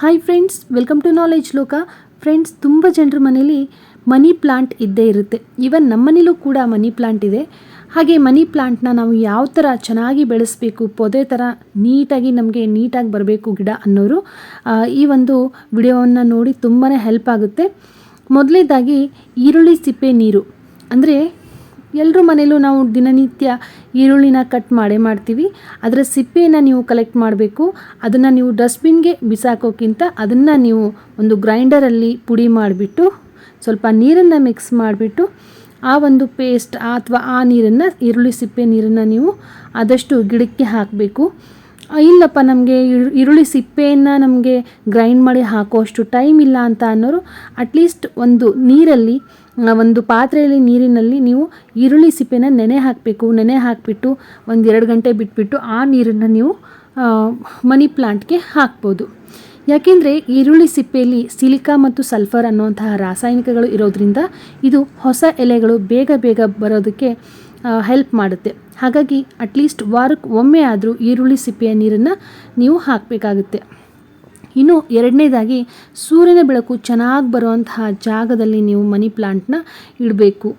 Hi friends, welcome to knowledge ಲೋಕ. Friends, ತುಂಬ ಜನರ ಮನೇಲಿ ಮನಿ ಪ್ಲಾಂಟ್ ಇದ್ದೇ ಇರುತ್ತೆ. ಈವನ್ ನಮ್ಮ ಮನೇಲೂ ಕೂಡ ಮನಿ ಪ್ಲಾಂಟ್ ಇದೆ. ಹಾಗೆ ಮನಿ ಪ್ಲಾಂಟ್ನ ನಾವು ಯಾವ ಥರ ಚೆನ್ನಾಗಿ ಬೆಳೆಸಬೇಕು, ಪೊದೆ ಥರ ನೀಟಾಗಿ ಬರಬೇಕು ಗಿಡ ಅನ್ನೋರು ಈ ಒಂದು ವಿಡಿಯೋವನ್ನು ನೋಡಿ ತುಂಬಾ ಹೆಲ್ಪ್ ಆಗುತ್ತೆ. ಮೊದಲನೇದಾಗಿ ಈರುಳ್ಳಿ ಸಿಪ್ಪೆ ನೀರು, ಅಂದರೆ ಎಲ್ಲರ ಮನೇಲೂ ನಾವು ದಿನನಿತ್ಯ ಈರುಳ್ಳಿನ ಕಟ್ ಮಾಡ್ತೀವಿ. ಅದರ ಸಿಪ್ಪೆಯನ್ನು ನೀವು ಕಲೆಕ್ಟ್ ಮಾಡಬೇಕು. ಅದನ್ನು ನೀವು ಡಸ್ಟ್ಬಿನ್ಗೆ ಬಿಸಾಕೋಕ್ಕಿಂತ ಅದನ್ನು ನೀವು ಒಂದು ಗ್ರೈಂಡರಲ್ಲಿ ಪುಡಿ ಮಾಡಿಬಿಟ್ಟು ಸ್ವಲ್ಪ ನೀರನ್ನು ಮಿಕ್ಸ್ ಮಾಡಿಬಿಟ್ಟು ಆ ಒಂದು ಪೇಸ್ಟ್ ಅಥವಾ ಆ ನೀರನ್ನು, ಈರುಳ್ಳಿ ಸಿಪ್ಪೆ ನೀರನ್ನು ನೀವು ಆದಷ್ಟು ಗಿಡಕ್ಕೆ ಹಾಕಬೇಕು. ಇಲ್ಲಪ್ಪ ನಮಗೆ ಈರುಳ್ಳಿ ಸಿಪ್ಪೆಯನ್ನು ನಮಗೆ ಗ್ರೈಂಡ್ ಮಾಡಿ ಹಾಕೋಷ್ಟು ಟೈಮ್ ಇಲ್ಲ ಅಂತ ಅನ್ನೋರು ಅಟ್ಲೀಸ್ಟ್ ಒಂದು ಪಾತ್ರೆಯಲ್ಲಿ ನೀರಿನಲ್ಲಿ ನೀವು ಈರುಳ್ಳಿ ಸಿಪ್ಪೆನ ನೆನೆ ಹಾಕಿಬಿಟ್ಟು 1-2 ಗಂಟೆ ಬಿಟ್ಬಿಟ್ಟು ಆ ನೀರನ್ನು ನೀವು ಮನಿ ಪ್ಲಾಂಟ್ಗೆ ಹಾಕ್ಬೋದು. ಯಾಕೆಂದರೆ ಈರುಳ್ಳಿ ಸಿಪ್ಪೆಯಲ್ಲಿ ಸಿಲಿಕಾ ಮತ್ತು ಸಲ್ಫರ್ ಅನ್ನುವಂತಹ ರಾಸಾಯನಿಕಗಳು ಇರೋದ್ರಿಂದ ಇದು ಹೊಸ ಎಲೆಗಳು ಬೇಗ ಬರೋದಕ್ಕೆ ಹೆಲ್ಪ್ ಮಾಡುತ್ತೆ. ಹಾಗಾಗಿ ಅಟ್ಲೀಸ್ಟ್ ವಾರಕ್ಕೆ ಒಮ್ಮೆ ಆದರೂ ಈರುಳ್ಳಿ ಸಿಪ್ಪೆಯ ನೀರನ್ನು ನೀವು ಹಾಕಬೇಕಾಗುತ್ತೆ. ಇನ್ನು ಎರಡನೇದಾಗಿ ಸೂರ್ಯನ ಬೆಳಕು ಚೆನ್ನಾಗಿ ಬರುವಂತಹ ಜಾಗದಲ್ಲಿ ನೀವು ಮನಿ ಪ್ಲಾಂಟ್ನ ಇಡಬೇಕು.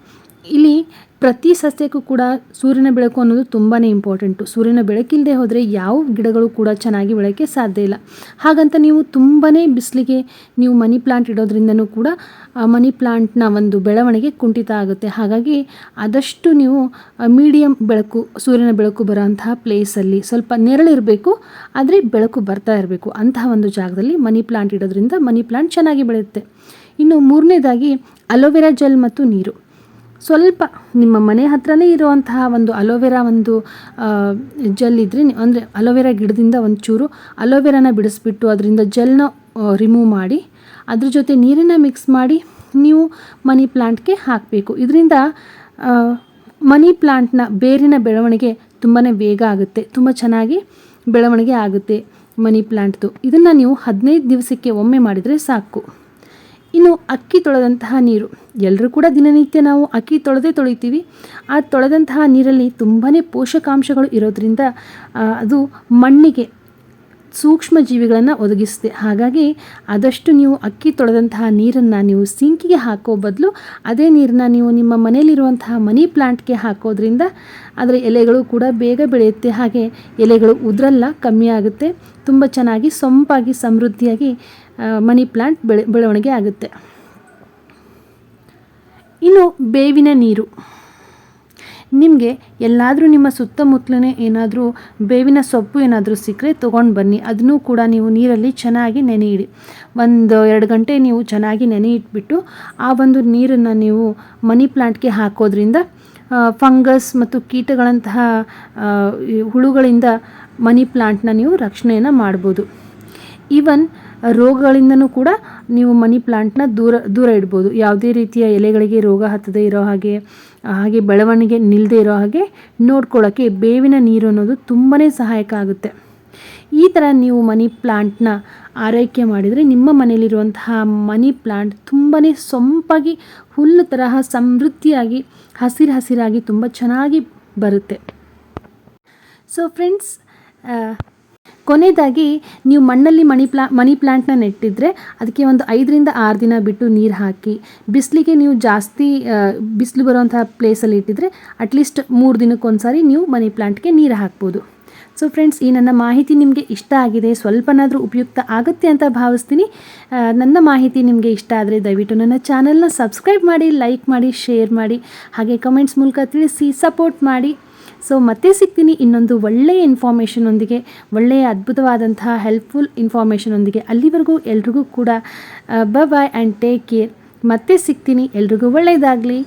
ಇಲ್ಲಿ ಪ್ರತಿ ಸಸ್ಯಕ್ಕೂ ಕೂಡ ಸೂರ್ಯನ ಬೆಳಕು ಅನ್ನೋದು ತುಂಬಾ ಇಂಪಾರ್ಟೆಂಟು. ಸೂರ್ಯನ ಬೆಳಕಿಲ್ಲದೆ ಹೋದರೆ ಯಾವ ಗಿಡಗಳು ಕೂಡ ಚೆನ್ನಾಗಿ ಬೆಳಕ್ಕೆ ಸಾಧ್ಯ ಇಲ್ಲ. ಹಾಗಂತ ನೀವು ತುಂಬಾ ಬಿಸಿಲಿಗೆ ನೀವು ಮನಿ ಪ್ಲಾಂಟ್ ಇಡೋದ್ರಿಂದನೂ ಕೂಡ ಮನಿ ಪ್ಲಾಂಟ್ನ ಒಂದು ಬೆಳವಣಿಗೆ ಕುಂಠಿತ ಆಗುತ್ತೆ. ಹಾಗಾಗಿ ಆದಷ್ಟು ನೀವು ಮೀಡಿಯಮ್ ಬೆಳಕು, ಸೂರ್ಯನ ಬೆಳಕು ಬರೋಂತಹ ಪ್ಲೇಸಲ್ಲಿ ಸ್ವಲ್ಪ ನೆರಳಿರಬೇಕು, ಆದರೆ ಬೆಳಕು ಬರ್ತಾ ಇರಬೇಕು. ಅಂತಹ ಒಂದು ಜಾಗದಲ್ಲಿ ಮನಿ ಪ್ಲಾಂಟ್ ಇಡೋದ್ರಿಂದ ಮನಿ ಪ್ಲಾಂಟ್ ಚೆನ್ನಾಗಿ ಬೆಳೆಯುತ್ತೆ. ಇನ್ನು ಮೂರನೇದಾಗಿ ಅಲೋವೆರಾ ಜೆಲ್ ಮತ್ತು ನೀರು. ಸ್ವಲ್ಪ ನಿಮ್ಮ ಮನೆ ಹತ್ರನೇ ಇರುವಂತಹ ಒಂದು ಅಲೋವೆರಾ ಒಂದು ಜೆಲ್ ಇದ್ದರೆ, ಅಂದರೆ ಅಲೋವೆರಾ ಗಿಡದಿಂದ ಒಂಚೂರು ಅಲೋವೆರಾನ ಬಿಡಿಸ್ಬಿಟ್ಟು ಅದರಿಂದ ಜೆಲ್ನ ರಿಮೂವ್ ಮಾಡಿ ಅದ್ರ ಜೊತೆ ನೀರನ್ನು ಮಿಕ್ಸ್ ಮಾಡಿ ನೀವು ಮನಿ ಪ್ಲಾಂಟ್ಗೆ ಹಾಕಬೇಕು. ಇದರಿಂದ ಮನಿ ಪ್ಲಾಂಟ್ನ ಬೇರಿನ ಬೆಳವಣಿಗೆ ತುಂಬಾ ಬೇಗ ಆಗುತ್ತೆ, ತುಂಬ ಚೆನ್ನಾಗಿ ಬೆಳವಣಿಗೆ ಆಗುತ್ತೆ ಮನಿ ಪ್ಲಾಂಟ್ದು. ಇದನ್ನು ನೀವು 15 ದಿವಸಕ್ಕೆ ಒಮ್ಮೆ ಮಾಡಿದರೆ ಸಾಕು. ಇನ್ನು ಅಕ್ಕಿ ತೊಳೆದಂತಹ ನೀರು, ಎಲ್ಲರೂ ಕೂಡ ದಿನನಿತ್ಯ ನಾವು ಅಕ್ಕಿ ತೊಳಿತೀವಿ. ಆ ತೊಳೆದಂತಹ ನೀರಲ್ಲಿ ತುಂಬಾ ಪೋಷಕಾಂಶಗಳು ಇರೋದ್ರಿಂದ ಅದು ಮಣ್ಣಿಗೆ ಸೂಕ್ಷ್ಮ ಜೀವಿಗಳನ್ನು ಒದಗಿಸುತ್ತೆ. ಹಾಗಾಗಿ ಆದಷ್ಟು ನೀವು ಅಕ್ಕಿ ತೊಳೆದಂತಹ ನೀರನ್ನು ನೀವು ಸಿಂಕಿಗೆ ಹಾಕೋ ಬದಲು ಅದೇ ನೀರನ್ನ ನೀವು ನಿಮ್ಮ ಮನೆಯಲ್ಲಿರುವಂತಹ ಮನಿ ಪ್ಲಾಂಟ್ಗೆ ಹಾಕೋದ್ರಿಂದ ಅದರ ಎಲೆಗಳು ಕೂಡ ಬೇಗ ಬೆಳೆಯುತ್ತೆ. ಹಾಗೆ ಎಲೆಗಳು ಉದುರಲ್ಲ, ಕಮ್ಮಿ ಆಗುತ್ತೆ. ತುಂಬ ಚೆನ್ನಾಗಿ ಸೊಂಪಾಗಿ ಸಮೃದ್ಧಿಯಾಗಿ ಮನಿ ಪ್ಲಾಂಟ್ ಬೆಳವಣಿಗೆ ಆಗುತ್ತೆ. ಇನ್ನು ಬೇವಿನ ನೀರು, ನಿಮಗೆ ಎಲ್ಲಾದರೂ ನಿಮ್ಮ ಸುತ್ತಮುತ್ತಲೇ ಏನಾದರೂ ಬೇವಿನ ಸೊಪ್ಪು ಏನಾದರೂ ಸಿಕ್ಕರೆ ತೊಗೊಂಡು ಬನ್ನಿ. ಅದನ್ನೂ ಕೂಡ ನೀವು ನೀರಲ್ಲಿ ಚೆನ್ನಾಗಿ ನೆನೆ ಇಡಿ. 1-2 ಗಂಟೆ ನೀವು ಚೆನ್ನಾಗಿ ನೆನೆ ಇಟ್ಬಿಟ್ಟು ಆ ಒಂದು ನೀರನ್ನು ನೀವು ಮನಿ ಪ್ಲಾಂಟ್ಗೆ ಹಾಕೋದ್ರಿಂದ ಫಂಗಸ್ ಮತ್ತು ಕೀಟಗಳಂತಹ ಹುಳುಗಳಿಂದ ಮನಿ ಪ್ಲಾಂಟ್ನ ನೀವು ರಕ್ಷಣೆಯನ್ನು ಮಾಡ್ಬೋದು. ಈವನ್ ರೋಗಗಳಿಂದನೂ ಕೂಡ ನೀವು ಮನಿ ಪ್ಲಾಂಟ್ನ ದೂರ ಇಡ್ಬೋದು. ಯಾವುದೇ ರೀತಿಯ ಎಲೆಗಳಿಗೆ ರೋಗ ಹತ್ತದೇ ಇರೋ ಹಾಗೆ ಬೆಳವಣಿಗೆ ನಿಲ್ಲದೆ ಇರೋ ಹಾಗೆ ನೋಡ್ಕೊಳ್ಳೋಕ್ಕೆ ಬೇವಿನ ನೀರು ಅನ್ನೋದು ತುಂಬಾ ಸಹಾಯಕ ಆಗುತ್ತೆ. ಈ ಥರ ನೀವು ಮನಿ ಪ್ಲಾಂಟ್ನ ಆರೈಕೆ ಮಾಡಿದರೆ ನಿಮ್ಮ ಮನೆಯಲ್ಲಿರುವಂತಹ ಮನಿ ಪ್ಲಾಂಟ್ ತುಂಬಾ ಸೊಂಪಾಗಿ ಹುಲ್ಲು ತರಹ ಸಮೃದ್ಧಿಯಾಗಿ ಹಸಿರಾಗಿ ತುಂಬ ಚೆನ್ನಾಗಿ ಬರುತ್ತೆ. ಸೊ ಫ್ರೆಂಡ್ಸ್, ಕೊನೆಯದಾಗಿ ನೀವು ಮಣ್ಣಲ್ಲಿ ಮನಿ ಪ್ಲಾಂಟ್ನ ನೆಟ್ಟಿದ್ರೆ ಅದಕ್ಕೆ ಒಂದು 5-6 ದಿನ ಬಿಟ್ಟು ನೀರು ಹಾಕಿ, ಬಿಸಿಲಿಗೆ ನೀವು ಜಾಸ್ತಿ ಬಿಸಿಲು ಬರುವಂತಹ ಪ್ಲೇಸಲ್ಲಿ ಇಟ್ಟಿದ್ರೆ ಅಟ್ಲೀಸ್ಟ್ 3 ದಿನಕ್ಕೊಂದ್ಸಾರಿ ನೀವು ಮನಿ ಪ್ಲಾಂಟ್ಗೆ ನೀರು ಹಾಕ್ಬೋದು. ಸೊ ಫ್ರೆಂಡ್ಸ್, ಈ ನನ್ನ ಮಾಹಿತಿ ನಿಮಗೆ ಇಷ್ಟ ಆಗಿದೆ, ಸ್ವಲ್ಪನಾದರೂ ಉಪಯುಕ್ತ ಆಗುತ್ತೆ ಅಂತ ಭಾವಿಸ್ತೀನಿ. ನನ್ನ ಮಾಹಿತಿ ನಿಮಗೆ ಇಷ್ಟ ಆದರೆ ದಯವಿಟ್ಟು ನನ್ನ ಚಾನಲ್ನ ಸಬ್ಸ್ಕ್ರೈಬ್ ಮಾಡಿ, ಲೈಕ್ ಮಾಡಿ, ಶೇರ್ ಮಾಡಿ, ಹಾಗೆ ಕಮೆಂಟ್ಸ್ ಮೂಲಕ ತಿಳಿಸಿ ಸಪೋರ್ಟ್ ಮಾಡಿ. ಸೊ ಮತ್ತೆ ಸಿಗ್ತೀನಿ ಇನ್ನೊಂದು ಒಳ್ಳೆಯ ಇನ್ಫಾರ್ಮೇಷನ್ ಒಂದಿಗೆ, ಒಳ್ಳೆಯ ಅದ್ಭುತವಾದಂತಹ ಹೆಲ್ಪ್ಫುಲ್ ಇನ್ಫಾರ್ಮೇಷನ್ ಒಂದಿಗೆ. ಅಲ್ಲಿವರೆಗೂ ಎಲ್ರಿಗೂ ಕೂಡ ಬಾಯ್ ಆ್ಯಂಡ್ ಟೇಕ್ ಕೇರ್. ಮತ್ತೆ ಸಿಗ್ತೀನಿ. ಎಲ್ರಿಗೂ ಒಳ್ಳೆಯದಾಗಲಿ.